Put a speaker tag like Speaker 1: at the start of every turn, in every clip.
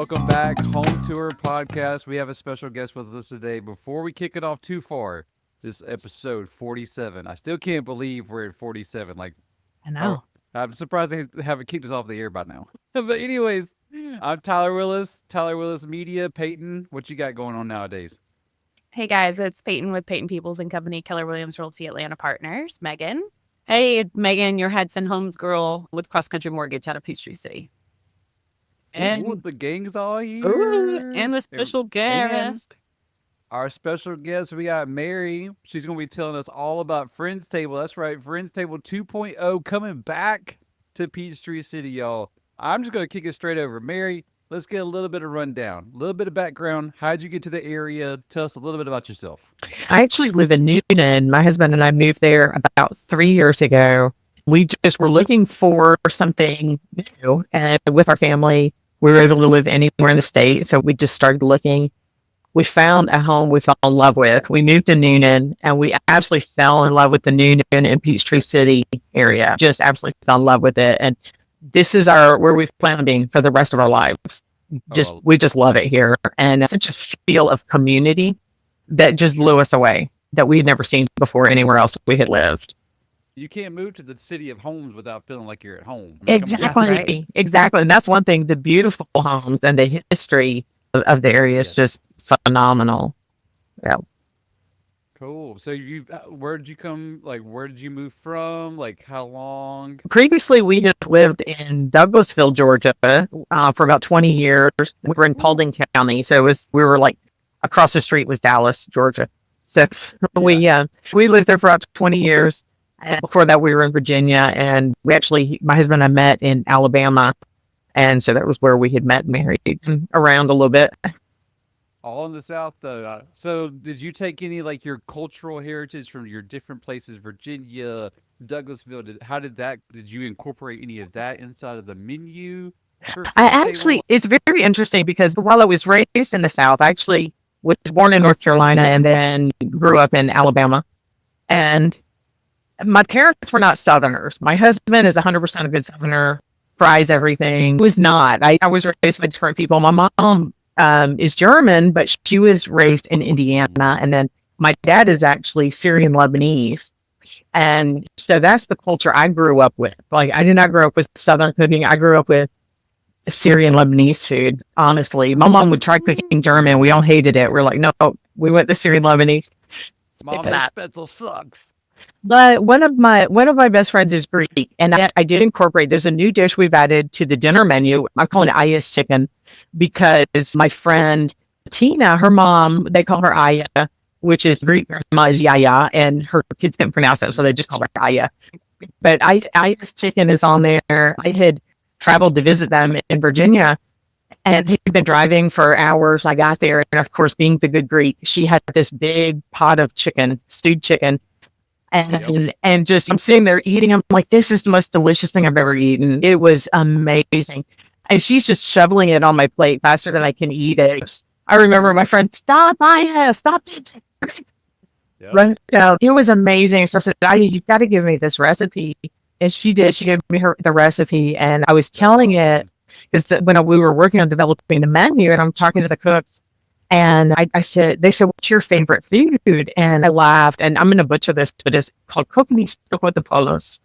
Speaker 1: Welcome back, Home Tour Podcast. We have a special guest with us today. Before we kick it off too far, this episode 47. I still can't believe we're at 47.
Speaker 2: I know.
Speaker 1: I'm surprised they haven't kicked us off the air by now. But anyways, I'm Tyler Willis, Tyler Willis Media. Payton, what you got going on nowadays?
Speaker 3: Hey guys, it's Payton with Payton Peoples and Company, Keller Williams Realty Atlanta Partners. Megan.
Speaker 2: Hey, it's Megan, your Hudson Homes girl with Cross Country Mortgage out of Peachtree City.
Speaker 1: And the gang's all here.
Speaker 2: Ooh, and the special guest.
Speaker 1: Our special guest, we got Mary. She's going to be telling us all about Friends Table. That's right, Friends Table 2.0 coming back to Peachtree City, y'all. I'm just going to kick it straight over. Mary, let's get a little bit of rundown, a little bit of background. How'd you get to the area? Tell us a little bit about yourself.
Speaker 4: I actually live in Newnan. My husband and I moved there about 3 years ago. We just were looking for something new, and with our family, we were able to live anywhere in the state, so we just started looking. We found a home we fell in love with. We moved to Newnan, and we absolutely fell in love with the Newnan and Peachtree City area. Just absolutely fell in love with it, and this is where we plan on being for the rest of our lives. We just love it here, and it's such a feel of community that just blew us away, that we had never seen before anywhere else we had lived.
Speaker 1: You can't move to the city of homes without feeling like you're at home.
Speaker 4: Exactly. Right. Exactly. And that's one thing, the beautiful homes and the history of the area is just phenomenal. Yeah.
Speaker 1: Cool. So where did you come? Where did you move from? How long?
Speaker 4: Previously, we had lived in Douglasville, Georgia, for about 20 years. We were in Paulding County. So we were across the street was Dallas, Georgia. So we lived there for about 20 years. And before that, we were in Virginia, and my husband and I met in Alabama. And so that was where we had met and married around a little bit.
Speaker 1: All in the South, though. So did you take any, your cultural heritage from your different places, Virginia, Douglasville? Did you incorporate any of that inside of the menu?
Speaker 4: It's very interesting because while I was raised in the South, I actually was born in North Carolina and then grew up in Alabama. And my parents were not Southerners. My husband is 100% a good Southerner, fries everything. Was not. I was raised by different people. My mom is German, but she was raised in Indiana. And then my dad is actually Syrian Lebanese. And so that's the culture I grew up with. I did not grow up with Southern cooking. I grew up with Syrian Lebanese food, honestly. My mom would try cooking German. We all hated it. We're like, no, we went to Syrian Lebanese.
Speaker 1: Mom, this spetzel sucks.
Speaker 4: But one of my best friends is Greek, and I did incorporate. There's a new dish we've added to the dinner menu. I call it Aya's chicken because my friend Tina, her mom, they call her Aya, which is Greek. Her mom is Yaya, and her kids can't pronounce it, so they just call her Aya. But Aya's chicken is on there. I had traveled to visit them in Virginia, and he'd been driving for hours. I got there, and of course, being the good Greek, she had this big pot of chicken, stewed chicken. And just, I'm sitting there eating. I'm like, this is the most delicious thing I've ever eaten. It was amazing. And she's just shoveling it on my plate faster than I can eat it. I remember my friend, stop. Yep. Right out. It was amazing. So I said, you've got to give me this recipe. And she did. She gave me the recipe. And I was telling it because when we were working on developing the menu and I'm talking to the cooks, and they said, what's your favorite food? And I laughed, and I'm going to butcher this, but it's called coconut de polos.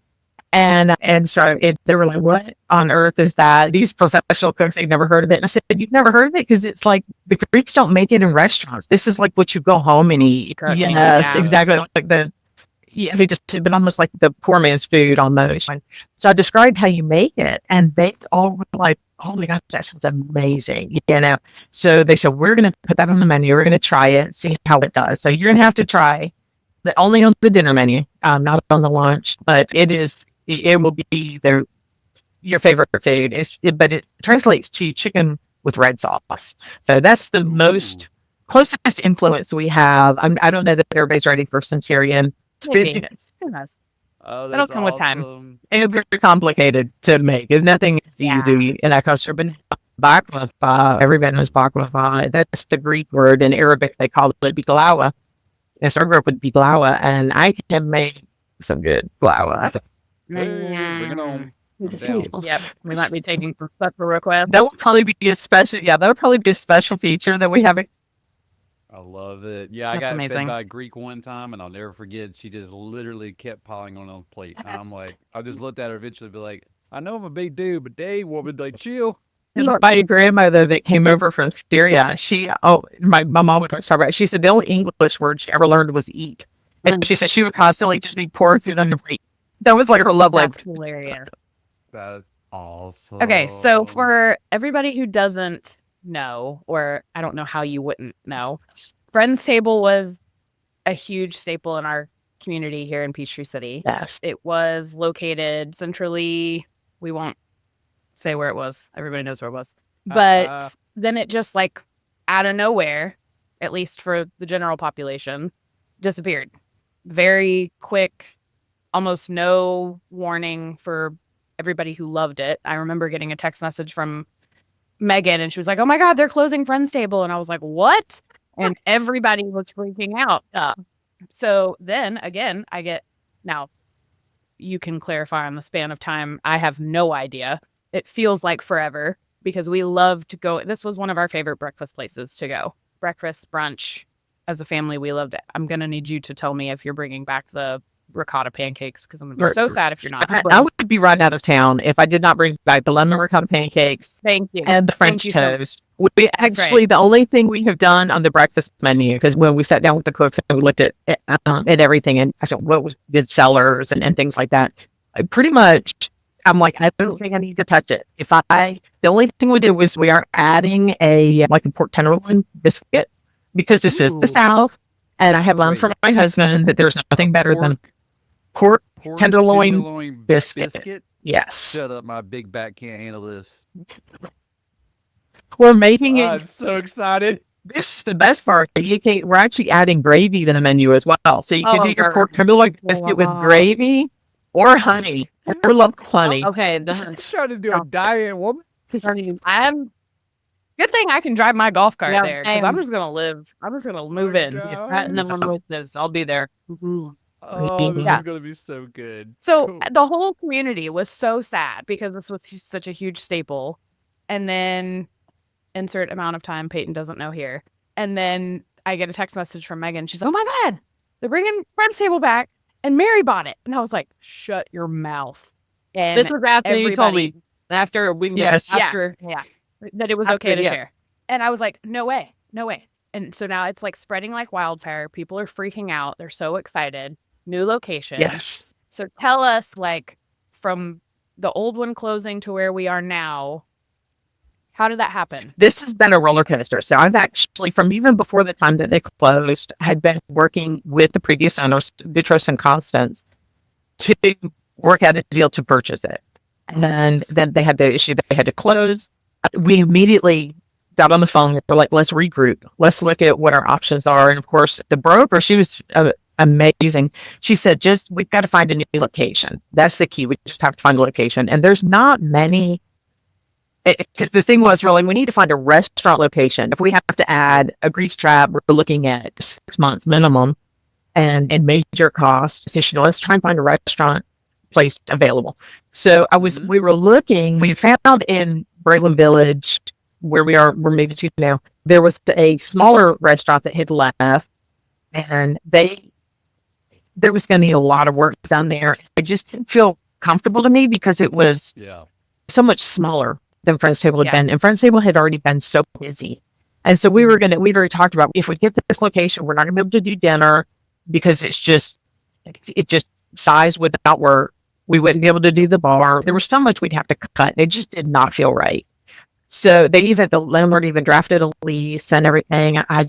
Speaker 4: And so they were like, what on earth is that? These professional cooks, they've never heard of it. And I said, you've never heard of it? Because it's the Greeks don't make it in restaurants. This is what you go home and eat. Yes, exactly. They just been almost like the poor man's food almost. So I described how you make it, and they all were like, oh my God, that sounds amazing. So they said, we're going to put that on the menu. We're going to try it, see how it does. So you're going to have to try only on the dinner menu, not on the lunch, but it will be your favorite food. But it translates to chicken with red sauce. So that's the most closest influence we have. I don't know that everybody's ready for Syrian.
Speaker 3: Oh, that'll come with time.
Speaker 4: It's very complicated to make. It's nothing easy in that culture. But baklava, everybody knows baklava. That's the Greek word. In Arabic, they call it biglawa. And so I grew up with biglawa, and I can make some good baklava.
Speaker 1: Bring it on. I'm down.
Speaker 3: Yep. We might be taking some special requests.
Speaker 4: That would probably be a special. Yeah, that would probably be a special feature that we have.
Speaker 1: I love it. Yeah, I
Speaker 3: That's
Speaker 1: got
Speaker 3: amazing.
Speaker 1: fed by a Greek one time, and I'll never forget. She just literally kept piling on the plate. And I'm like, I just looked at her eventually, and be like, I know I'm a big dude, but Dave, woman, like, chill.
Speaker 4: My grandmother that came over from Syria, my mom would always talk about it. She said the only English word she ever learned was eat. And she said she would constantly just be pouring food on the plate. That was like her love
Speaker 3: That's
Speaker 4: language.
Speaker 3: hilarious.
Speaker 1: That's awesome.
Speaker 3: Okay, so for everybody who doesn't know, or I don't know how you wouldn't know, Friends Table was a huge staple in our community here in Peachtree City.
Speaker 4: Yes.
Speaker 3: It was located centrally. We won't say where it was. Everybody knows where it was. But then it just like out of nowhere, at least for the general population, disappeared. Very quick, almost no warning for everybody who loved it. I remember getting a text message from Megan and she was like, oh my God, they're closing Friends Table. And I was like, what? And everybody was freaking out. So then again, now you can clarify on the span of time. I have no idea. It feels like forever because we love to go. This was one of our favorite breakfast places to go. Breakfast, brunch. As a family, we loved it. I'm going to need you to tell me if you're bringing back the ricotta pancakes because I'm going to be so sad if you're not.
Speaker 4: I would be right out of town if I did not bring back the lemon ricotta pancakes
Speaker 3: Thank you.
Speaker 4: and the French
Speaker 3: Thank you so
Speaker 4: toast. We actually, the only thing we have done on the breakfast menu, because when we sat down with the cooks and we looked at everything and I said, what was good sellers and things like that, pretty much, I'm like, I don't think I need to touch it. The only thing we did was we are adding a pork tenderloin biscuit because this is the South. And I have learned from my husband that there's nothing better than pork tenderloin biscuit. Yes.
Speaker 1: Shut up, my big back can't handle this.
Speaker 4: We're making it.
Speaker 1: I'm so excited.
Speaker 4: This is the best part. We're actually adding gravy to the menu as well. So you can do your pork tenderloin biscuit with gravy or honey. I love honey.
Speaker 2: Okay.
Speaker 1: She's trying to do a diet, woman.
Speaker 3: Good thing I can drive my golf cart
Speaker 2: Yeah,
Speaker 3: there because I'm just gonna move in.
Speaker 2: With this, I'll be there.
Speaker 1: Oh, this
Speaker 3: Yeah.
Speaker 1: is gonna be so good.
Speaker 3: So
Speaker 1: Cool.
Speaker 3: the whole community was so sad because this was such a huge staple. And then insert amount of time Payton doesn't know here. And then I get a text message from Megan. She's like, oh my God, they're bringing Friends Table back and Mary bought it. And I was like, shut your mouth. And
Speaker 2: This was after you told me. After we
Speaker 4: Yes.
Speaker 2: after
Speaker 3: yeah, that it was
Speaker 2: After,
Speaker 3: okay to
Speaker 2: yeah.
Speaker 3: share. And I was like, no way. And so now it's like spreading like wildfire. People are freaking out. They're so excited. New location.
Speaker 4: Yes.
Speaker 3: So tell us, like, from the old one closing to where we are now, how did that happen?
Speaker 4: This has been a roller coaster. So I've actually, from even before the time that they closed, had been working with the previous owners, Beatrice and Constance, to work out a deal to purchase it. And then they had the issue that they had to close. We immediately got on the phone. We're like, let's regroup. Let's look at what our options are. And of course, the broker, she was amazing. She said, we've got to find a new location. That's the key. We just have to find a location. And there's not many. Because the thing was, really, we need to find a restaurant location. If we have to add a grease trap, we're looking at 6 months minimum and major cost. So let's try and find a restaurant place available. So we were looking, we found in Braylon Village, where we're moving to now, there was a smaller restaurant that had left, and there was going to need a lot of work done there. It just didn't feel comfortable to me because it was so much smaller than Friends Table had been, and Friends Table had already been so busy. And so we'd already talked about, if we get this location, we're not going to be able to do dinner because it just size would not work. We wouldn't be able to do the bar. There was so much we'd have to cut. It just did not feel right. So the landlord even drafted a lease and everything. I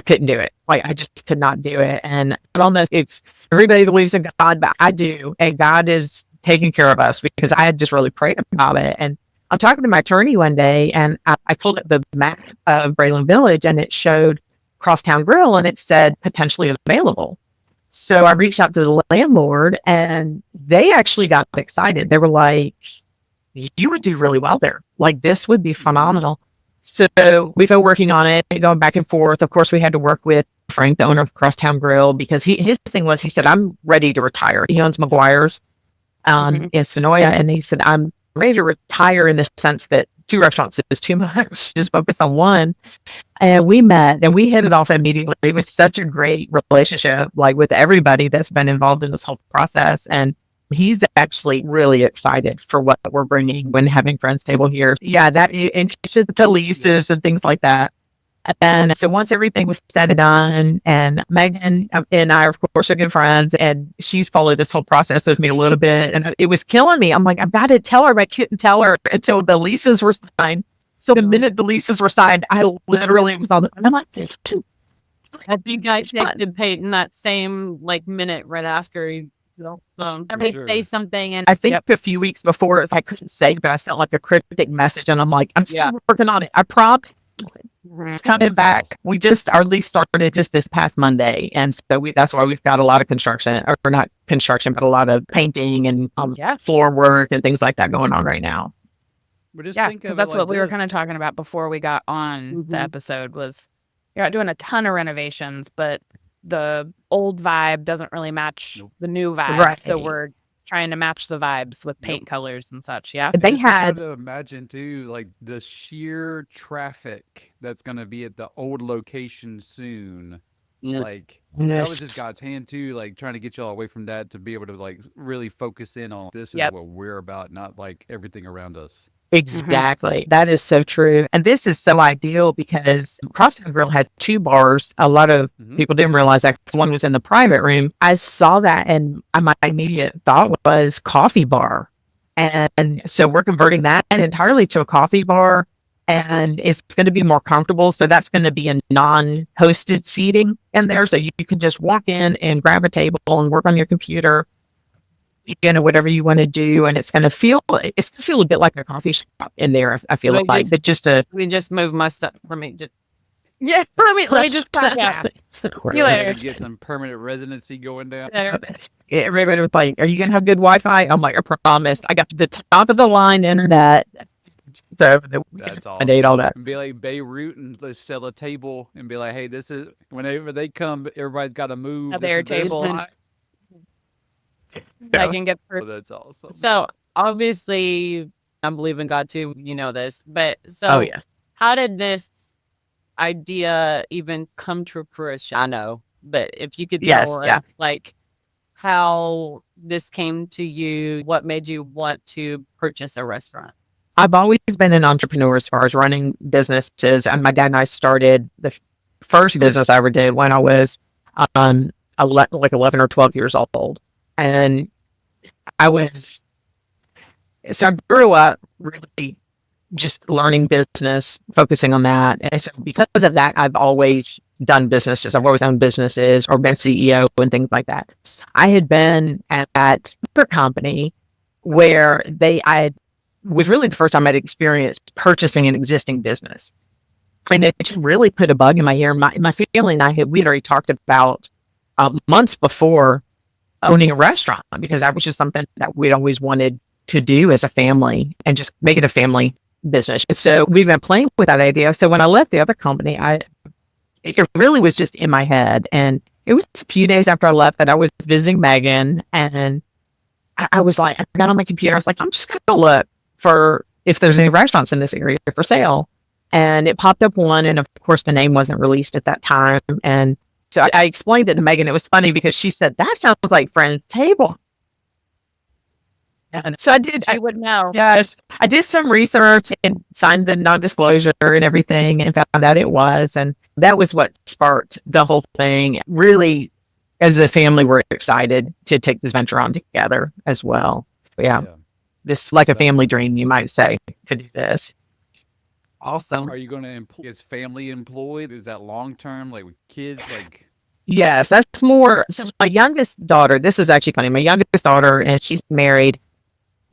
Speaker 4: couldn't do it. Like, I just could not do it. And I don't know if everybody believes in God, but I do. And God is taking care of us because I had just really prayed about it. And I'm talking to my attorney one day, and I pulled up the map of Braylon Village, and it showed Crosstown Grill, and it said potentially available. So I reached out to the landlord, and they actually got excited. They were like, you would do really well there. Like, this would be phenomenal. So we've been working on it, going back and forth. Of course, we had to work with Frank, the owner of Crosstown Grill, because his thing was, he said, I'm ready to retire. He owns McGuire's. in Sonoya. And he said, I'm ready to retire in the sense that 2 restaurants is too much. Just focus on one. And we met and we hit it off immediately. It was such a great relationship, like with everybody that's been involved in this whole process. And he's actually really excited for what we're bringing when having Friends Table here. Yeah, that and just the leases and things like that. And so once everything was said and done, and Megan and I, of course, are good friends, and she's followed this whole process with me a little bit, and it was killing me. I'm like, I've got to tell her, but I couldn't tell her until the leases were signed. So the minute the leases were signed, I literally was on. I'm like, there's 2.
Speaker 2: I think I texted Peyton that same minute right after he say something, and
Speaker 4: I think a few weeks before, if I couldn't say, but I sent like a cryptic message, and I'm like, I'm still working on it. I promise. It's coming back. Our lease started just this past Monday. And so that's why we've got a lot of construction, or not construction, but a lot of painting and floor work and things like that going on right now.
Speaker 1: But just think
Speaker 3: because
Speaker 1: of
Speaker 3: that's
Speaker 1: it
Speaker 3: what
Speaker 1: like
Speaker 3: we were
Speaker 1: this.
Speaker 3: kind of talking about before we got on the episode was you're not doing a ton of renovations, but the old vibe doesn't really match the new vibe.
Speaker 4: Right.
Speaker 3: So we're trying to match the vibes with paint colors and such. Yeah.
Speaker 4: They
Speaker 1: Just try
Speaker 4: had
Speaker 1: to imagine too, like the sheer traffic that's going to be at the old location soon. Like that was just God's hand too, like trying to get y'all away from that to be able to like really focus in on this is what we're about, not like everything around us.
Speaker 4: Exactly. That is so true. And this is so ideal because CrossFit Grill had 2 bars. A lot of people didn't realize that one was in the private room. I saw that and my immediate thought was coffee bar. And so we're converting that entirely to a coffee bar, and it's going to be more comfortable. So that's going to be a non-hosted seating in there. So you can just walk in and grab a table and work on your computer, whatever you want to do. And it's going to feel a bit like a coffee shop in there. I feel like, but
Speaker 2: we just move my stuff for me.
Speaker 3: Yeah, let me just talk out.
Speaker 1: You later. Get some permanent residency going down.
Speaker 4: Everybody was like, "Are you gonna have good Wi-Fi?" I'm like, "I promise. I got the top of the line internet." So
Speaker 1: that's all.
Speaker 4: I date all that.
Speaker 1: And be like Beirut and let's sell a table and be like, "Hey, this is whenever they come, everybody's got to move
Speaker 3: their table." I can get through.
Speaker 1: That's awesome.
Speaker 2: So obviously, I believe in God too. You know this, but so how did this idea even come to fruition? I know, but if you could tell us, like how this came to you, what made you want to purchase a restaurant?
Speaker 4: I've always been an entrepreneur as far as running businesses, and my dad and I started the first business I ever did when I was like 11 or 12 years old, and I grew up really just learning business, focusing on that. And so because of that, I've always done businesses. I've always owned businesses or been CEO and things like that. I had been at a company where I was really the first time I'd experienced purchasing an existing business. And it just really put a bug in my ear. My family and we'd already talked about months before owning a restaurant, because that was just something that we'd always wanted to do as a family and just make it a family business. And so we've been playing with that idea. So when I left the other company, it really was just in my head. And it was a few days after I left that I was visiting Megan, and I was like, I got on my computer. I was like, I'm just going to look for if there's any restaurants in this area for sale. And it popped up one. And of course, the name wasn't released at that time. And so I explained it to Megan. It was funny because she said, that sounds like Friends Table. And so I did.
Speaker 3: I would know.
Speaker 4: Yes. I did some research and signed the non-disclosure and everything and found out it was. And that was what sparked the whole thing. Really, as a family, we're excited to take this venture on together as well. Yeah. This is like a family dream, you might say, to do this.
Speaker 2: Awesome.
Speaker 1: Are you going to employ? Is family employed? Is that long term, like with kids? Like,
Speaker 4: yes, that's more. So my youngest daughter. This is actually funny. My youngest daughter, and she's married.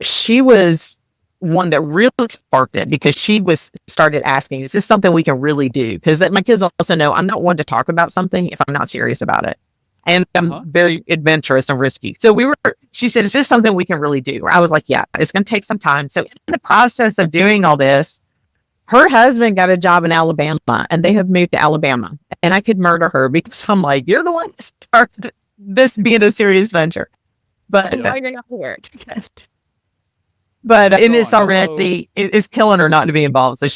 Speaker 4: She was one that really sparked it because she started asking, "Is this something we can really do?" Because my kids also know I'm not one to talk about something if I'm not serious about it, and I'm very adventurous and risky. So she said, "Is this something we can really do?" I was like, "Yeah, it's going to take some time." So in the process of doing all this, her husband got a job in Alabama, and they have moved to Alabama. And I could murder her because I'm like, "You're the one that started this being a serious venture." But
Speaker 3: Why are you not here?
Speaker 4: But
Speaker 1: Hold
Speaker 4: it is
Speaker 1: on,
Speaker 4: already, it's killing her not to be involved. So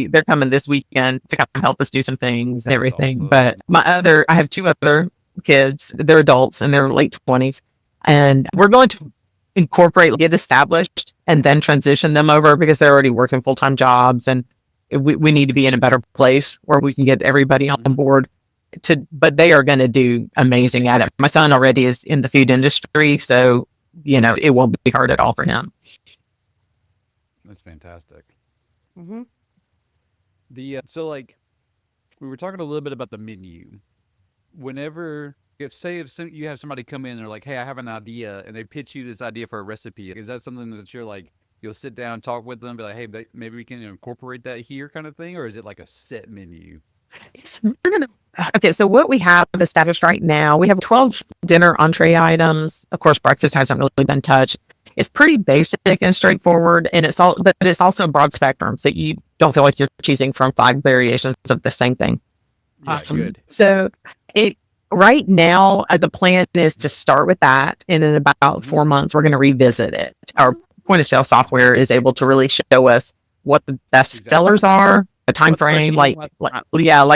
Speaker 4: they're coming this weekend to kind of help us do some things and everything.
Speaker 1: awesome.
Speaker 4: But I have two other kids. They're adults in their late 20s. And we're going to get established, and then transition them over because they're already working full-time jobs. And we need to be in a better place where we can get everybody on board. But they are going to do amazing at it. My son already is in the food industry. So, it won't be hard at all for him.
Speaker 1: That's fantastic.
Speaker 3: Mm-hmm.
Speaker 1: So like we were talking a little bit about the menu. Whenever if you have somebody come in and they're like, "Hey, I have an idea," and they pitch you this idea for a recipe, is that something that you're like you'll sit down, talk with them, be like, "Hey, maybe we can incorporate that here," kind of thing, or is it like a set menu?
Speaker 4: Okay, so what we have established right now, we have 12 dinner entree items. Of course, breakfast hasn't really been touched. It's pretty basic and straightforward, and but it's also a broad spectrum, so you don't feel like you're choosing from 5 variations of the same thing.
Speaker 1: Yeah, good.
Speaker 4: So right now, the plan is to start with that, and in about 4 months, we're going to revisit it. Our point of sale software is able to really show us what the best sellers are, a time frame, like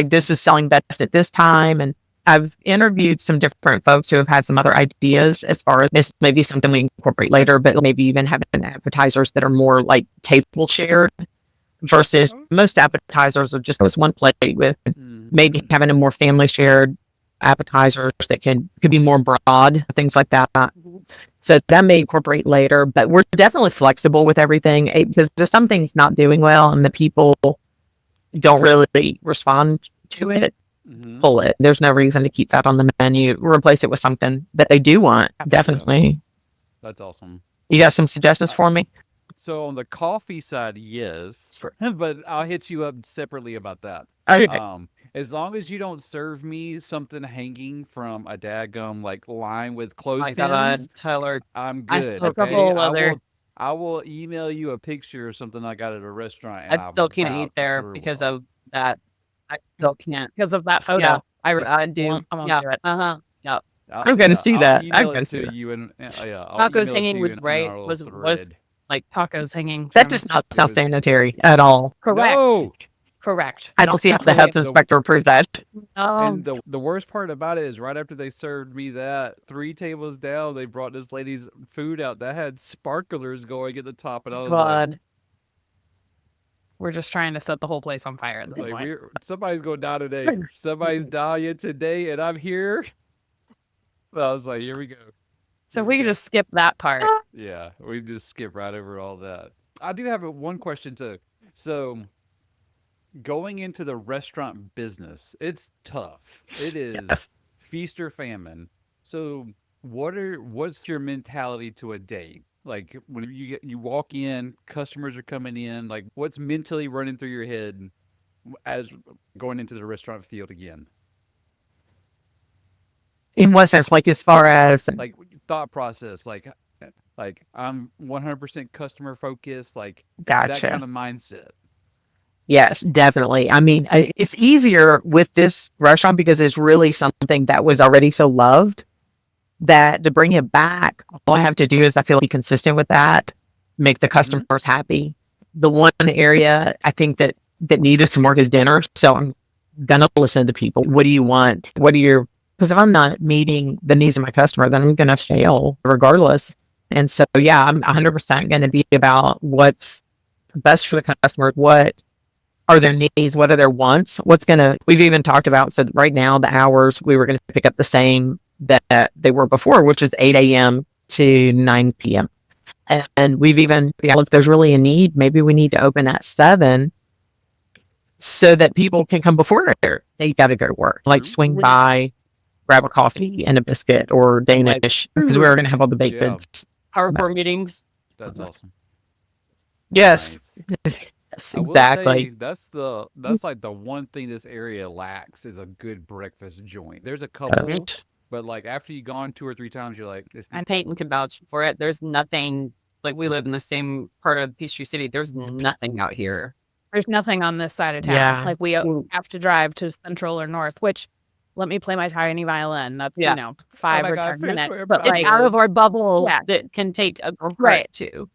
Speaker 4: this is selling best at this time. And I've interviewed some different folks who have had some other ideas as far as maybe something we incorporate later, but maybe even having appetizers that are more like table shared versus most appetizers are just one plate with maybe having a more family shared appetizers that could be more broad, things like that. So that may incorporate later, but we're definitely flexible with everything because if something's not doing well and the people don't really respond to it, pull it. There's no reason to keep that on the menu. Replace it with something that they do want. Definitely.
Speaker 1: That's awesome.
Speaker 4: You got some suggestions for me?
Speaker 1: So on the coffee side, yes, but I'll hit you up separately about that.
Speaker 4: Okay.
Speaker 1: As long as you don't serve me something hanging from a daggum like line with clothespins,
Speaker 2: Tyler,
Speaker 1: I'm good. I will email you a picture of something I got at a restaurant. And
Speaker 2: I still can't eat there because of that. I still can't
Speaker 3: because of that photo.
Speaker 2: Yeah,
Speaker 3: I
Speaker 2: do.
Speaker 3: won't do it.
Speaker 2: Yeah.
Speaker 4: I'm going to see that.
Speaker 1: I'll email it to you and
Speaker 2: tacos hanging with was
Speaker 3: like tacos hanging.
Speaker 4: That does not sound sanitary at all.
Speaker 3: Correct.
Speaker 1: No.
Speaker 3: Correct.
Speaker 4: I don't see how the health inspector approved that.
Speaker 1: And the worst part about it is right after they served me that, 3 tables down, they brought this lady's food out that had sparklers going at the top, and I was like,
Speaker 3: we're just trying to set the whole place on fire at this point.
Speaker 1: Somebody's going to die today. Somebody's dying today, and I'm here. So I was like, here we go.
Speaker 3: So we could just skip that part.
Speaker 1: Yeah, we just skip right over all that. I do have one question too. So going into the restaurant business, it's tough. It is feast or famine. So what's your mentality to a day? Like when you walk in, customers are coming in, like what's mentally running through your head as going into the restaurant field again?
Speaker 4: In what sense? Like as far as
Speaker 1: like thought process, like I'm 100% customer focused, like that kind of mindset.
Speaker 4: Yes, definitely. I mean, it's easier with this restaurant because it's really something that was already so loved that to bring it back, all I have to do is I feel be consistent with that, make the customers happy. The one area I think that needed some work is dinner. So I'm gonna listen to people. What do you want? Because if I'm not meeting the needs of my customer, then I'm gonna fail regardless. And so yeah, I'm 100% gonna be about what's best for the customer. What are their needs? What are their wants? We've even talked about, so right now the hours we were going to pick up the same that they were before, which is 8 a.m. to 9 p.m. And we've even, if there's really a need, maybe we need to open at 7 so that people can come before they got to go to work, like swing by, grab a coffee and a biscuit or Danish, because we're going to have all the baked goods.
Speaker 2: PowerPoint meetings.
Speaker 1: That's awesome.
Speaker 4: Yes.
Speaker 1: Nice.
Speaker 4: Yes, exactly.
Speaker 1: That's like the one thing this area lacks is a good breakfast joint. There's a couple, but like after you've gone 2 or 3 times, you're like,
Speaker 2: and Payton can vouch for it. There's nothing, like we live in the same part of Peachtree City. There's nothing out here.
Speaker 3: There's nothing on this side of town.
Speaker 4: Yeah.
Speaker 3: Like we have to drive to Central or North, which let me play my tiny violin. That's, 5 or 10 minutes.
Speaker 2: But it's out of our bubble that can take a
Speaker 3: right
Speaker 2: too.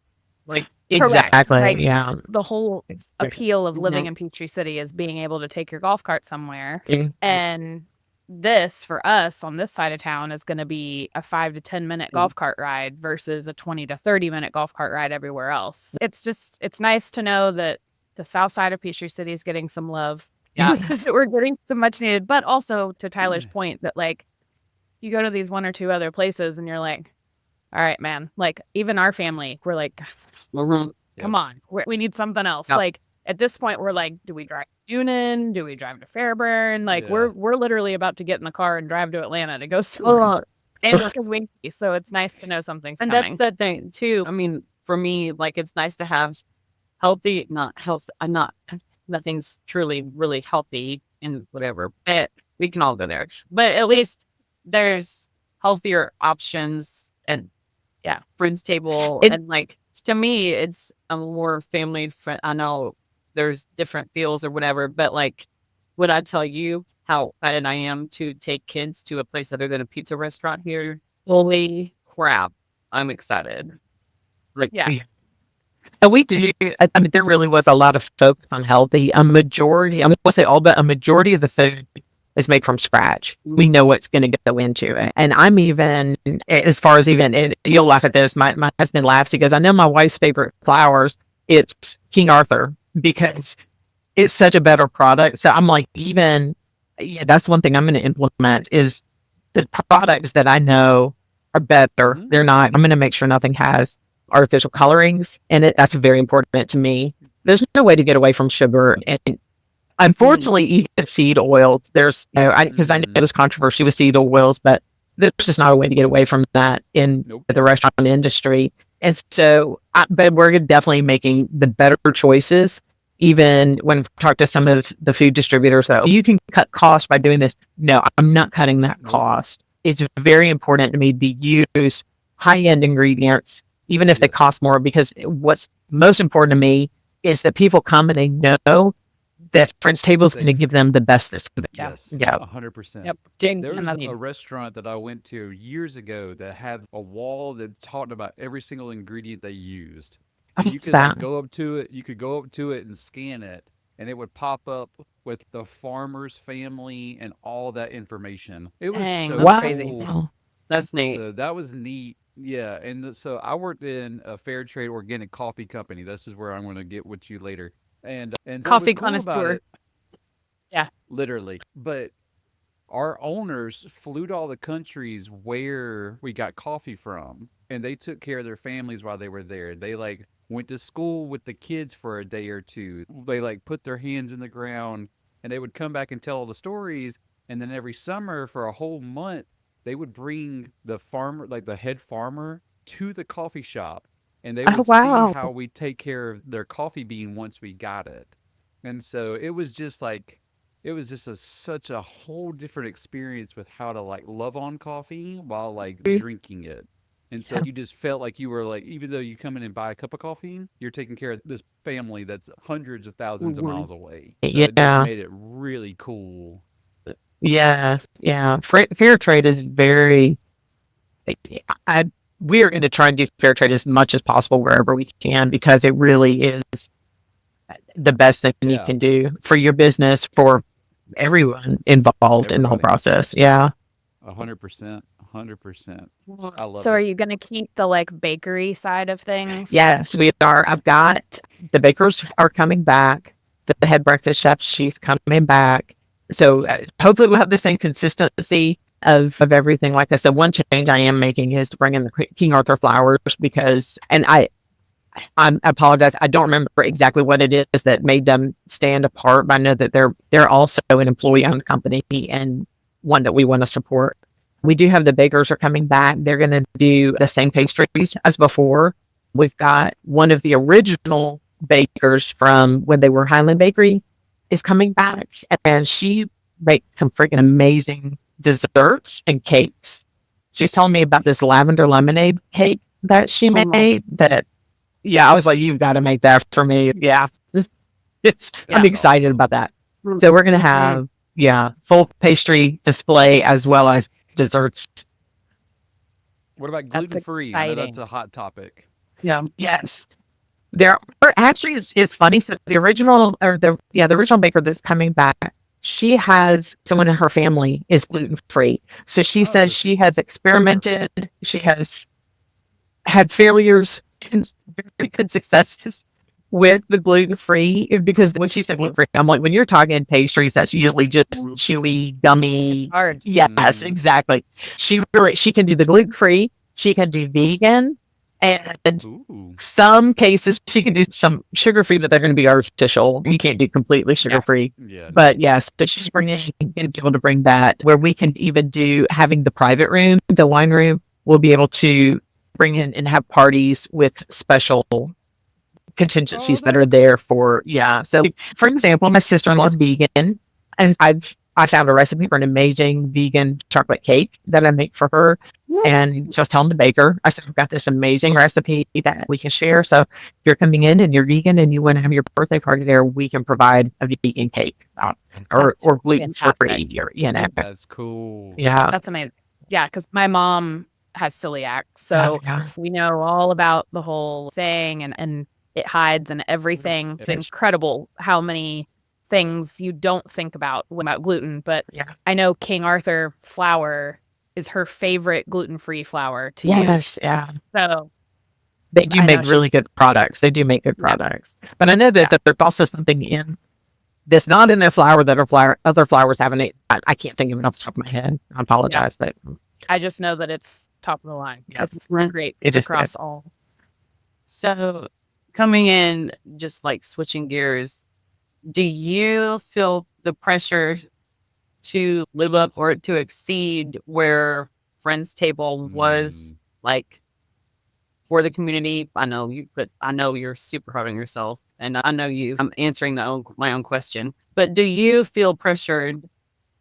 Speaker 4: Like, exactly.
Speaker 3: Like,
Speaker 4: yeah.
Speaker 3: The whole appeal of living in Peachtree City is being able to take your golf cart somewhere. And this, for us on this side of town, is going to be a 5 to 10 minute golf cart ride versus a 20 to 30 minute golf cart ride everywhere else. It's nice to know that the south side of Peachtree City is getting some love.
Speaker 2: Yeah.
Speaker 3: We're getting some much needed, but also to Tyler's point that like you go to these 1 or 2 other places and you're like, all right, man, like even our family, we're like, come on, we need something else. Yep. Like at this point, we're like, do we drive to Newnan? Do we drive to Fairburn? Like we're literally about to get in the car and drive to Atlanta to go somewhere. And because so it's nice to know something's coming.
Speaker 2: And that's the thing too. I mean, for me, like it's nice to have nothing's truly really healthy and whatever, but we can all go there. But at least there's healthier options and friends table. And like, to me, it's a more family friend. I know there's different feels or whatever, but like, would I tell you how excited I am to take kids to a place other than a pizza restaurant here? Holy crap. I'm excited. Like,
Speaker 4: And we do. I mean, there really was a lot of focus on healthy. A majority, I'm going to say all, but a majority of the food is made from scratch. We know what's going to go into it. And I'm even, as far as even, you'll laugh at this, my husband laughs. He goes, I know my wife's favorite flowers, it's King Arthur, because it's such a better product. So I'm like, even, that's one thing I'm going to implement is the products that I know are better. They're not, I'm going to make sure nothing has artificial colorings in it. That's very important to me. There's no way to get away from sugar. And unfortunately, even seed oil, there's, because I know there's controversy with seed oils, but there's just not a way to get away from that in the restaurant industry. And so, but we're definitely making the better choices. Even when we talk to some of the food distributors, though, you can cut costs by doing this. No, I'm not cutting that cost. It's very important to me to use high-end ingredients, even if they cost more, because what's most important to me is that people come and they know that Friends Table is going to give them the best this.
Speaker 1: Yes, 100%.
Speaker 3: Yep.
Speaker 1: There was a restaurant that I went to years ago that had a wall that talked about every single ingredient they used. You could go up to it. You could go up to it and scan it, and it would pop up with the farmer's family and all that information. It was
Speaker 3: that's crazy.
Speaker 1: Cool.
Speaker 2: That's neat.
Speaker 1: So that was neat. Yeah, and so I worked in a fair trade organic coffee company. This is where I'm going to get with you later. And
Speaker 3: coffee
Speaker 1: connoisseur.
Speaker 3: Yeah,
Speaker 1: literally. But our owners flew to all the countries where we got coffee from, and they took care of their families while they were there. They like went to school with the kids for a day or two. They like put their hands in the ground, and they would come back and tell all the stories. And then every summer for a whole month, they would bring the farmer, like the head farmer, to the coffee shop, and they would see how we take care of their coffee bean once we got it. And so it was just like, it was just such a whole different experience with how to like love on coffee while like drinking it. And so you just felt like you were like, even though you come in and buy a cup of coffee, you're taking care of this family that's hundreds of thousands of miles away. So it just made it really cool.
Speaker 4: Yeah. Fair trade is very. We are going to try and do fair trade as much as possible wherever we can, because it really is the best thing you can do for your business, for everyone involved in the whole process. Yeah.
Speaker 1: 100%. 100%. I love
Speaker 3: So are you going to keep the like bakery side of things?
Speaker 4: Yes, we are. I've got the bakers are coming back. The head breakfast chef, she's coming back. So hopefully we'll have the same consistency of everything like this. The one change I am making is to bring in the King Arthur flowers, because, and I apologize, I don't remember exactly what it is that made them stand apart, but I know that they're also an employee-owned company and one that we want to support. We do have the bakers are coming back. They're going to do the same pastries as before. We've got one of the original bakers from when they were Highland Bakery is coming back, and she makes some freaking amazing desserts and cakes. She's telling me about this lavender lemonade cake that she made that, I was like, you've got to make that for me. Yeah. I'm excited about that. So we're going to have, full pastry display as well as desserts.
Speaker 1: What about gluten-free? I know that's a hot topic.
Speaker 4: Yeah. Yes. There are actually, it's funny. So the original baker that's coming back, she has someone in her family is gluten-free. So she says she has experimented. She has had failures and very good successes with the gluten-free, because when she said gluten-free, I'm like, when you're talking pastries, that's usually just chewy, gummy.
Speaker 3: Hard.
Speaker 4: Yes, exactly. She can do the gluten-free. She can do vegan. And some cases she can do some sugar-free, but they're going to be artificial. You can't do completely sugar-free. Yeah. But yes, so she's going to be able to bring that where we can even do having the private room, the wine room. We'll be able to bring in and have parties with special contingencies that are there for, So for example, my sister-in-law is vegan, and I found a recipe for an amazing vegan chocolate cake that I make for her. And just telling the baker, I said, I've got this amazing recipe that we can share. So if you're coming in and you're vegan and you want to have your birthday party there, we can provide a vegan cake or gluten-free.
Speaker 1: That's cool.
Speaker 4: Yeah.
Speaker 3: That's amazing. Yeah, because my mom has celiac. So we know all about the whole thing, and it hides and everything. It's incredible how many things you don't think about gluten. But I know King Arthur flour is her favorite gluten-free flour to use.
Speaker 4: Yeah.
Speaker 3: So
Speaker 4: they do make really good products. They do make good products. But I know that there's also something in that's not in their flour that other flours haven't. I can't think of it off the top of my head. I apologize, but
Speaker 3: I just know that it's top of the line.
Speaker 4: Yeah.
Speaker 3: It's great across all.
Speaker 2: So coming in, just like switching gears, do you feel the pressure to live up or to exceed where Friends Table was like for the community? I know you're super hard on yourself, and I know I'm answering my own question, but do you feel pressured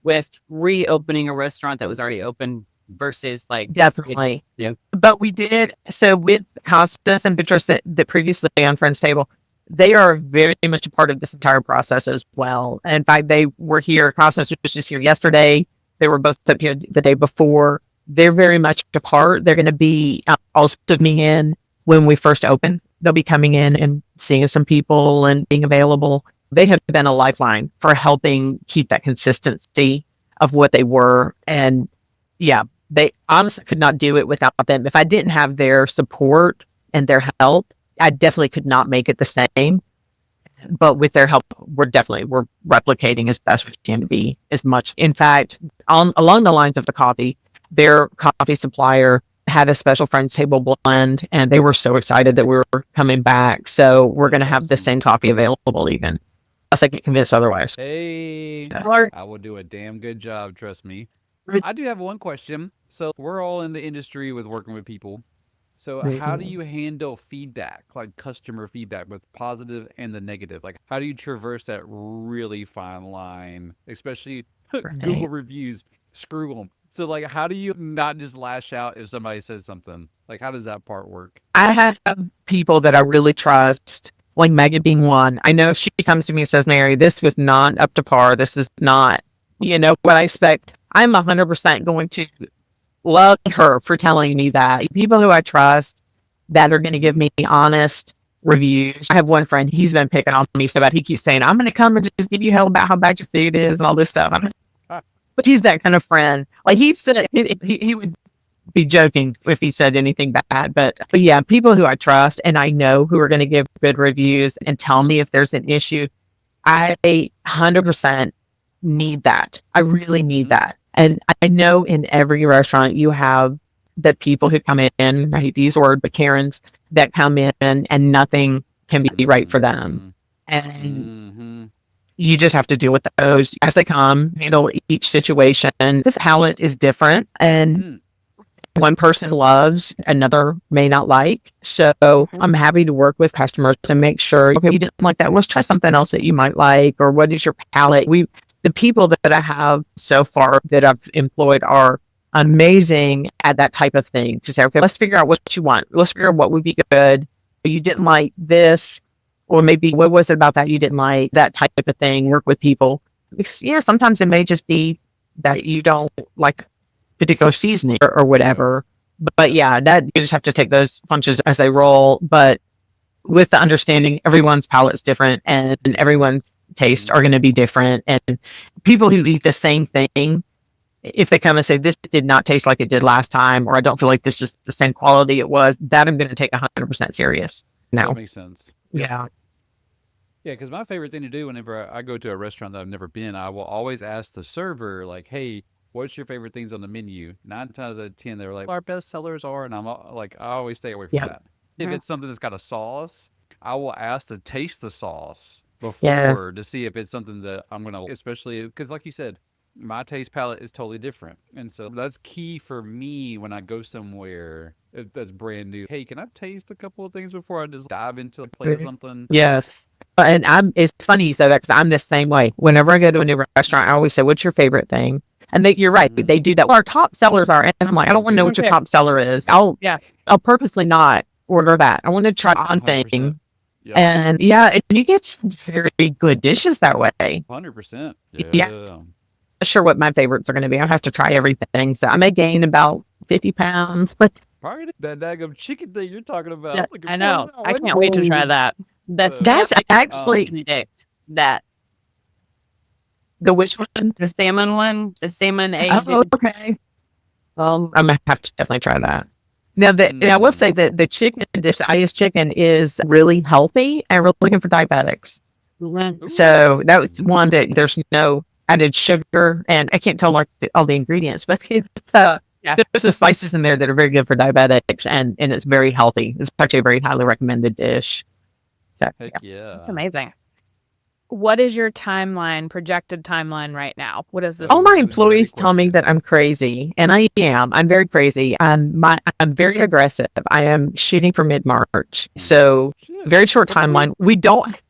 Speaker 2: with reopening a restaurant that was already open versus like?
Speaker 4: Definitely. But we did, so with Constance and Beatrice that previously on Friends Table, they are very much a part of this entire process as well. In fact, they were here. Constance was just here yesterday. They were both up here the day before. They're very much a part. They're going to be also me in when we first open. They'll be coming in and seeing some people and being available. They have been a lifeline for helping keep that consistency of what they were. And they honestly could not do it without them. If I didn't have their support and their help, I definitely could not make it the same. But with their help, we're replicating as best we can to be as much. In fact, along the lines of the coffee, their coffee supplier had a special Friends Table blend, and they were so excited that we were coming back. So we're going to have the same coffee available even. Unless I get convinced otherwise.
Speaker 1: Hey, I will do a damn good job, trust me. I do have one question. So we're all in the industry with working with people. So how do you handle feedback, like customer feedback, both positive and the negative? Like, how do you traverse that really fine line, especially Google reviews? Screw them. So, like, how do you not just lash out if somebody says something? Like, how does that part work?
Speaker 4: I have people that I really trust, like Megan being one. I know if she comes to me and says, Mary, this was not up to par. This is not, what I expect. I'm 100% going to love her for telling me that. People who I trust that are going to give me honest reviews. I have one friend, he's been picking on me so bad. He keeps saying, I'm going to come and just give you hell about how bad your food is and all this stuff. But he's that kind of friend. Like he said, he would be joking if he said anything bad. But yeah, people who I trust and I know who are going to give good reviews and tell me if there's an issue, I 100% need that. I really need that. And I know in every restaurant you have the people who come in, I hate to use the word, but Karens that come in and nothing can be right for them. And you just have to deal with those as they come, handle each situation. This palate is different and one person loves, another may not like. So I'm happy to work with customers to make sure, okay, you didn't like that. Let's try something else that you might like, or what is your palate? The people that I have so far that I've employed are amazing at that type of thing. To say, okay, let's figure out what you want. Let's figure out what would be good. You didn't like this, or maybe what was it about that you didn't like, that type of thing. Work with people sometimes it may just be that you don't like particular seasoning or whatever. But yeah, that you just have to take those punches as they roll. But with the understanding everyone's palate's different and everyone's tastes are going to be different. And people who eat the same thing, if they come and say, this did not taste like it did last time, or I don't feel like this is the same quality it was, that I'm going to take 100% serious now.
Speaker 1: That makes sense.
Speaker 4: Yeah.
Speaker 1: Yeah, because my favorite thing to do whenever I go to a restaurant that I've never been, I will always ask the server, like, hey, what's your favorite things on the menu? 9 times out of 10, they're like, our best sellers are, and like, I always stay away from that. If it's something that's got a sauce, I will ask to taste the sauce before to see if it's something that I'm going to, especially because, like you said, my taste palette is totally different. And so that's key for me when I go somewhere that's brand new. Hey, can I taste a couple of things before I just dive into a plate of something?
Speaker 4: Yes. And it's funny you say that because I'm the same way. Whenever I go to a new restaurant, I always say, what's your favorite thing? And you're right. They do that. Well, our top sellers are, and I'm like, I don't want to know what your top seller is. I'll purposely not order that. I want to try on thing. Yep. And and you get some very good dishes that way.
Speaker 1: 100%.
Speaker 4: Yeah. Not sure what my favorites are going to be. I'll have to try everything. So I may gain about 50 pounds. But
Speaker 1: probably that daggum chicken thing you're talking about.
Speaker 3: Yeah, I know. I can't wait to try that.
Speaker 2: That's
Speaker 4: actually
Speaker 2: that.
Speaker 4: The which one?
Speaker 2: The salmon one. The salmon egg.
Speaker 4: Oh, okay. I'm gonna have to definitely try that. Now, I will say that the chicken dish, the IS chicken, is really healthy and we're looking for diabetics.
Speaker 2: Ooh.
Speaker 4: So that was one that there's no added sugar, and I can't tell all the ingredients, but it's there's the spices in there that are very good for diabetics, and it's very healthy. It's actually a very highly recommended dish. So,
Speaker 1: Heck yeah.
Speaker 3: That's amazing. What is your projected timeline right now? What is this?
Speaker 4: All my employees tell me that I'm crazy, and I am. I'm very crazy. I'm very aggressive. I am shooting for mid-March, so very short timeline. We don't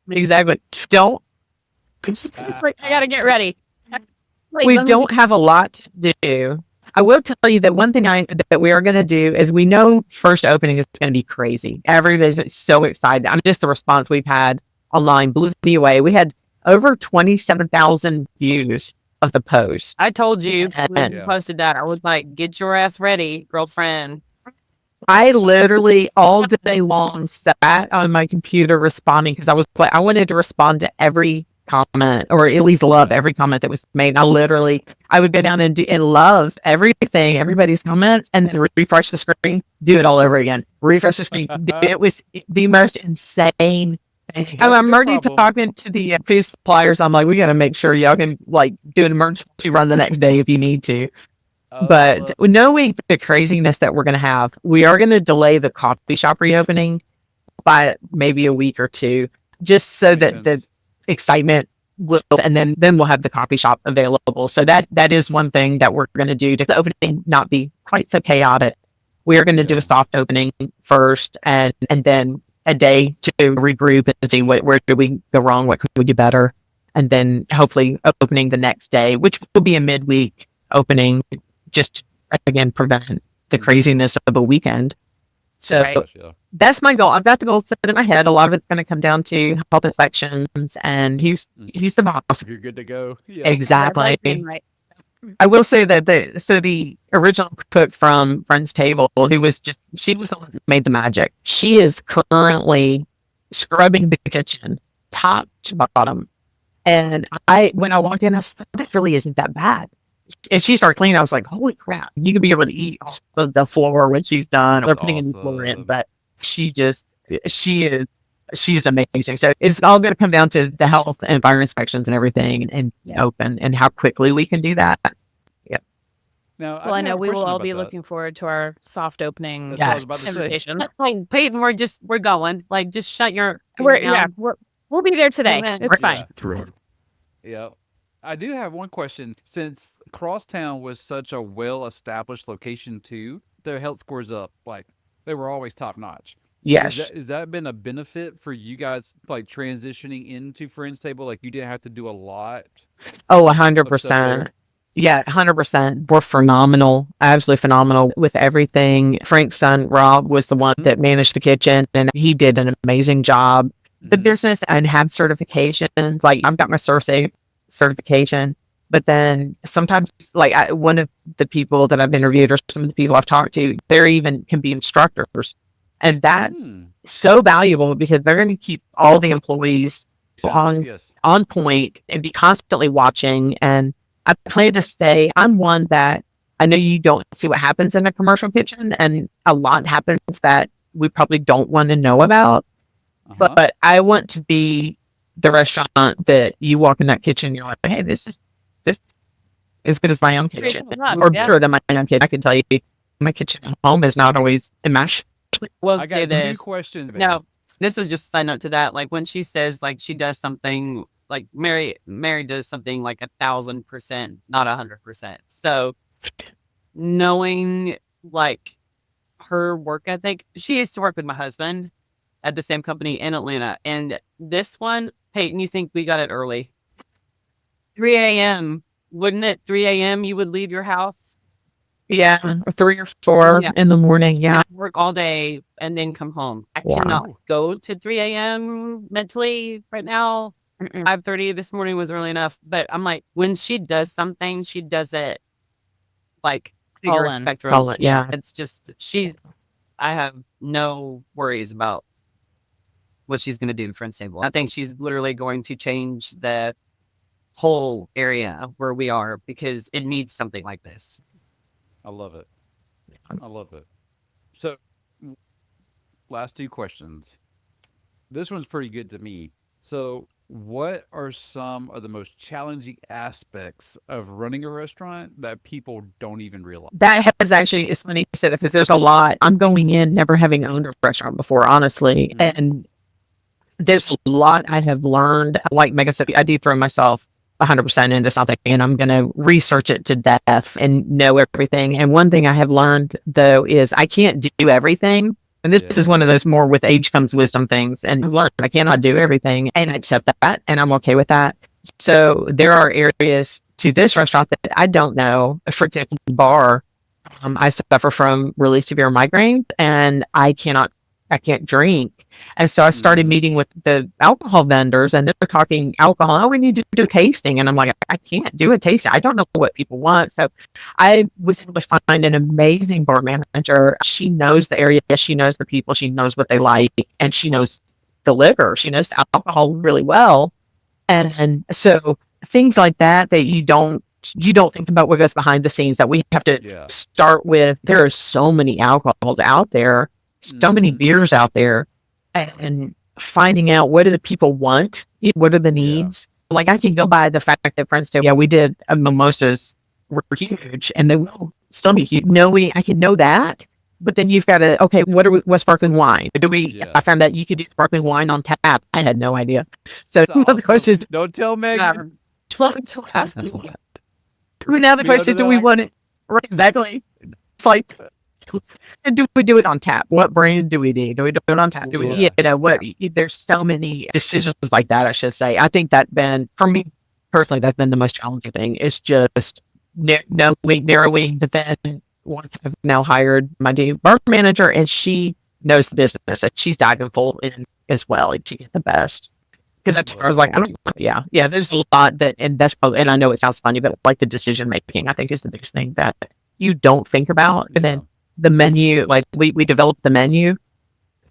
Speaker 4: exactly don't.
Speaker 3: I gotta get ready.
Speaker 4: We don't have a lot to do. I will tell you that one thing that we are going to do is we know first opening is going to be crazy. Everybody's so excited. Just the response we've had online blew me away. We had over 27,000 views of the post.
Speaker 2: I told you when you posted that, I was like, get your ass ready, girlfriend.
Speaker 4: I literally all day long sat on my computer responding because I was like, I wanted to respond to every comment, or at least love every comment that was made. I would go down and love everything, everybody's comments, and then refresh the screen, do it all over again. Refresh the screen. It was the most insane. I'm already talking to the food suppliers. I'm like, we got to make sure y'all can do an emergency run the next day if you need to. But knowing the craziness that we're going to have, we are going to delay the coffee shop reopening by maybe a week or two, just so that the excitement will, and then we'll have the coffee shop available. So that is one thing that we're going to do to the opening not be quite so chaotic. We are going to do a soft opening first, and then a day to regroup and see where did we go wrong, what could we do better, and then hopefully opening the next day, which will be a midweek opening, just again prevent the craziness of a weekend. So that's my goal. I've got the goal set in my head. A lot of it's going to come down to health inspections, and he's the boss.
Speaker 1: You're good to go. Yeah.
Speaker 4: Exactly. Right. I will say that the original cook from Friend's Table, she was the one who made the magic. She is currently scrubbing the kitchen top to bottom. And when I walked in, I said, that really isn't that bad. And she started cleaning. I was like, holy crap, you could be able to eat off of the floor when she's done. They're putting in the floor in, but she is amazing. So it's all going to come down to the health and fire inspections and everything, and open, and how quickly we can do that. Yeah.
Speaker 1: Now,
Speaker 3: I know we will all be looking forward to our soft opening invitation.
Speaker 2: Like, Peyton, we're going. Like, just shut your.
Speaker 3: We'll be there today. It's fine.
Speaker 1: Yeah. I do have one question. Since Crosstown was such a well-established location too, their health scores up. Like, they were always top notch.
Speaker 4: Yes.
Speaker 1: Has that been a benefit for you guys, like transitioning into Friends Table? Like, you didn't have to do a lot.
Speaker 4: Oh, 100%. Yeah, 100%. We're phenomenal. Absolutely phenomenal with everything. Frank's son, Rob, was the one that managed the kitchen, and he did an amazing job. The business and have certifications. Like, I've got my certification. But then sometimes, like one of the people that I've interviewed or some of the people I've talked to, they're even can be instructors. And that's so valuable because they're going to keep all the employees on point and be constantly watching. And I plan to say I'm one that I know you don't see what happens in a commercial kitchen, and a lot happens that we probably don't want to know about. But I want to be the restaurant that you walk in that kitchen, you're like, hey, this is as good as my own kitchen, or better than my own kitchen. I can tell you, my kitchen at home is not always immaculate.
Speaker 2: Well,
Speaker 1: I got two questions.
Speaker 2: No, this is just a side note to that. Like when she says like she does something like Mary does something like 1,000%, not 100%. So knowing like her work ethic, she used to work with my husband at the same company in Atlanta, and this one, Peyton, you think we got it early? 3 a.m. Wouldn't it? 3 a.m. you would leave your house?
Speaker 4: Yeah, or 3 or 4 in the morning. Yeah,
Speaker 2: work all day and then come home. I cannot go to 3 a.m. mentally right now. 5:30 this morning was early enough, but I'm like, when she does something, she does it like bigger spectrum.
Speaker 4: Yeah,
Speaker 2: it's just I have no worries about what she's going to do in Friends Table. I think she's literally going to change the whole area where we are because it needs something like this.
Speaker 1: I love it. So, last two questions. This one's pretty good to me. So, what are some of the most challenging aspects of running a restaurant that people don't even realize?
Speaker 4: That has actually, it's funny you said it because there's a lot. I'm going in never having owned a restaurant before, honestly. And there's a lot I have learned. Like Megan said, I do throw myself 100% into something and I'm going to research it to death and know everything. And one thing I have learned though is I can't do everything. And this is one of those more with age comes wisdom things. And I've learned I cannot do everything, and I accept that and I'm okay with that. So there are areas to this restaurant that I don't know. For example, the bar, I suffer from really severe migraines and I can't drink. And so I started meeting with the alcohol vendors and they're talking alcohol. Oh, we need to do tasting. And I'm like, I can't do a tasting. I don't know what people want. So I was able to find an amazing bar manager. She knows the area. She knows the people. She knows what they like. And she knows the liquor. She knows the alcohol really well. And so things like that you don't think about what goes behind the scenes that we have to start with. There are so many alcohols out there. So many beers out there, and finding out what do the people want, what are the needs. Like I can go by the fact that Friends Table, we did mimosas were huge, and they will still be huge. I can know that, but then you've got to what's sparkling wine? I found out you could do sparkling wine on tap. I had no idea. So the question is,
Speaker 1: don't tell Megan.
Speaker 4: Now the question is, do we want it? Right, exactly. It's like. And do we do it on tap? What brand do we do? Do we do it on tap? There's so many decisions like that, I should say. I think for me personally, that's been the most challenging thing. It's just narrowing, but then I've now hired my new bar manager and she knows the business and she's diving full in as well to get the best. Because I was like, there's a lot and I know it sounds funny, but like the decision making, I think is the biggest thing that you don't think about. And then the menu, like we developed the menu.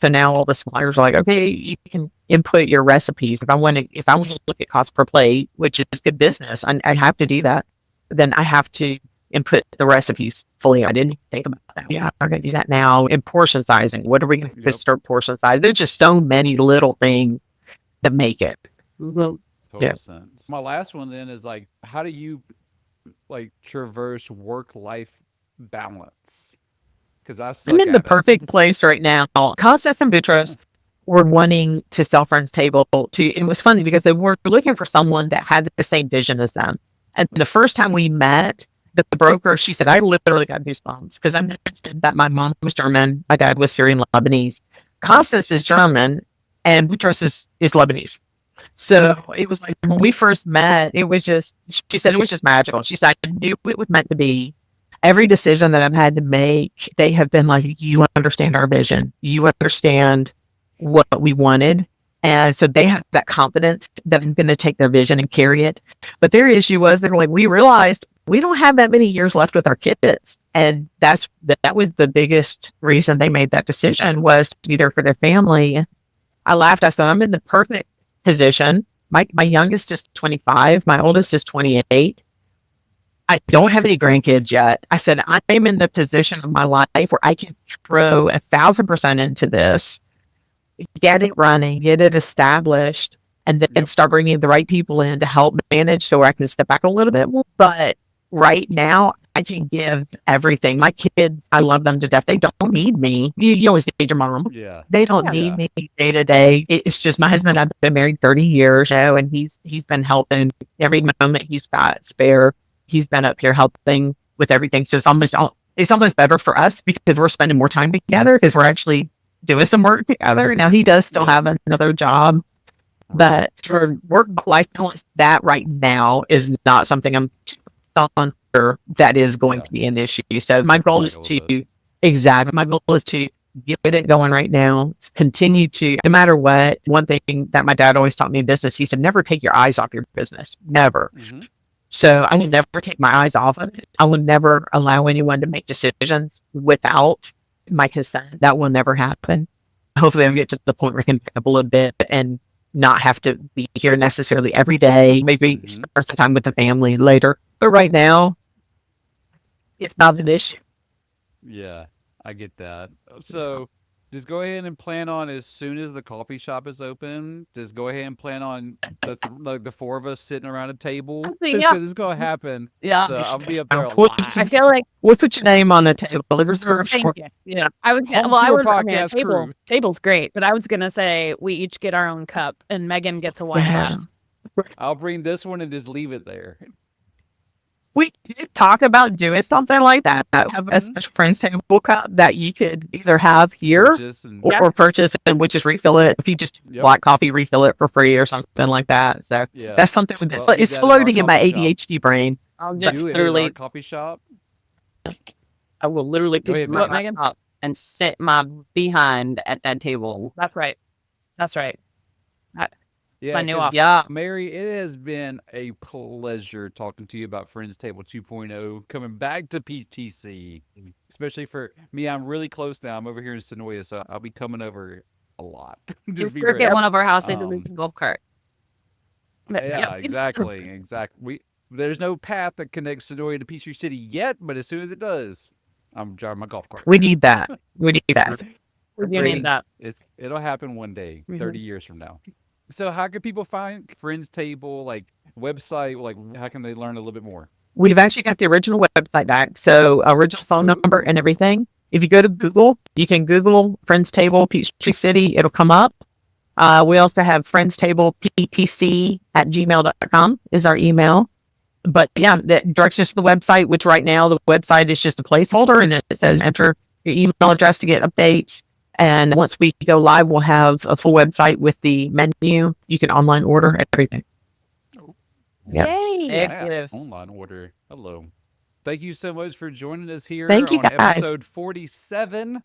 Speaker 4: So now all the suppliers are like, okay, you can input your recipes. If I want to look at cost per plate, which is good business, I have to do that. Then I have to input the recipes fully. I didn't think about that. Yeah, I'm going to do that now. And portion sizing. What are we going to start portion size? There's just so many little things that make it.
Speaker 1: Total sense. My last one then is like, how do you like traverse work-life balance?
Speaker 4: I'm in the perfect place right now. Constance and Boutros were wanting to sell Friends Table it was funny because they were looking for someone that had the same vision as them. And the first time we met, the broker, she said, I literally got goosebumps because I mentioned that my mom was German, my dad was Syrian Lebanese. Constance is German and Boutros is Lebanese. So it was like when we first met, she said it was just magical. She said, I knew it was meant to be. Every decision that I've had to make, they have been like, you understand our vision. You understand what we wanted. And so they have that confidence that I'm going to take their vision and carry it. But their issue was they're like, we realized we don't have that many years left with our kids. And that was the biggest reason they made that decision, was to be there for their family. I laughed. I said, I'm in the perfect position. My youngest is 25. My oldest is 28. I don't have any grandkids yet. I said, I am in the position of my life where I can throw 1,000% into this, get it running, get it established, and then start bringing the right people in to help manage so I can step back a little bit more. But right now, I can give everything. My kid, I love them to death. They don't need me. You always need your mom.
Speaker 1: Yeah.
Speaker 4: They don't need me day to day. It's just my husband. I've been married 30 years now, and he's been helping every moment he's got spare. He's been up here helping with everything. So it's almost better for us because we're spending more time together because we're actually doing some work together. Now he does still have another job, but for work-life balance, that right now is not something I'm on sure that is going to be an issue. So my goal is to get it going right now. Continue to, no matter what. One thing that my dad always taught me in business, he said, never take your eyes off your business. Never. Mm-hmm. So I will never take my eyes off of it. I will never allow anyone to make decisions without my consent. That will never happen. Hopefully I'll get to the point where I can pick up a little bit and not have to be here necessarily every day. Maybe spend some time with the family later. But right now, it's not an issue.
Speaker 1: Yeah, I get that. So just go ahead and plan on, as soon as the coffee shop is open, just go ahead and plan on the four of us sitting around a table. Because it's going to happen.
Speaker 2: Yeah.
Speaker 1: So I'll be up there a lot.
Speaker 3: I feel like
Speaker 4: we'll put your name on the table.
Speaker 3: Yeah. Table's great, but I was going to say we each get our own cup and Megan gets a wine glass.
Speaker 1: I'll bring this one and just leave it there.
Speaker 4: We did talk about doing something like that. Have a special friends table cup that you could either have here or purchase and just refill it. If you just black coffee, refill it for free or something like that. So that's something it's floating in my ADHD brain.
Speaker 2: I'll just literally
Speaker 1: coffee shop.
Speaker 2: I will literally pick my up and sit my behind at that table.
Speaker 3: That's right. It's my new office.
Speaker 1: Yeah, Mary, it has been a pleasure talking to you about Friends Table 2.0, coming back to PTC, especially for me. I'm really close now. I'm over here in Sonoya, so I'll be coming over a lot.
Speaker 2: Just get one of our houses and we can golf cart.
Speaker 1: Yeah, exactly. There's no path that connects Sonoya to Peachtree City yet, but as soon as it does, I'm driving my golf cart.
Speaker 4: We need that.
Speaker 3: We need that.
Speaker 1: It'll happen one day, 30 years from now. So how can people find Friends Table, website, how can they learn a little bit more?
Speaker 4: We've actually got the original website back. So original phone number and everything. If you go to Google, you can Google Friends Table Peachtree City. It'll come up. We also have Friends Table PTC@gmail.com is our email. But yeah, that directs us to the website, which right now the website is just a placeholder and it says enter your email address to get updates. And once we go live, we'll have a full website with the menu. You can online order everything.
Speaker 3: Yay!
Speaker 1: Online order. Hello. Thank you so much for joining us here
Speaker 4: on
Speaker 1: episode 47.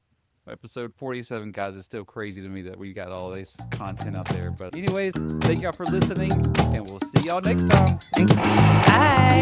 Speaker 1: Episode 47, guys. It's still crazy to me that we got all this content out there. But anyways, thank y'all for listening, and we'll see y'all next time.
Speaker 3: Bye.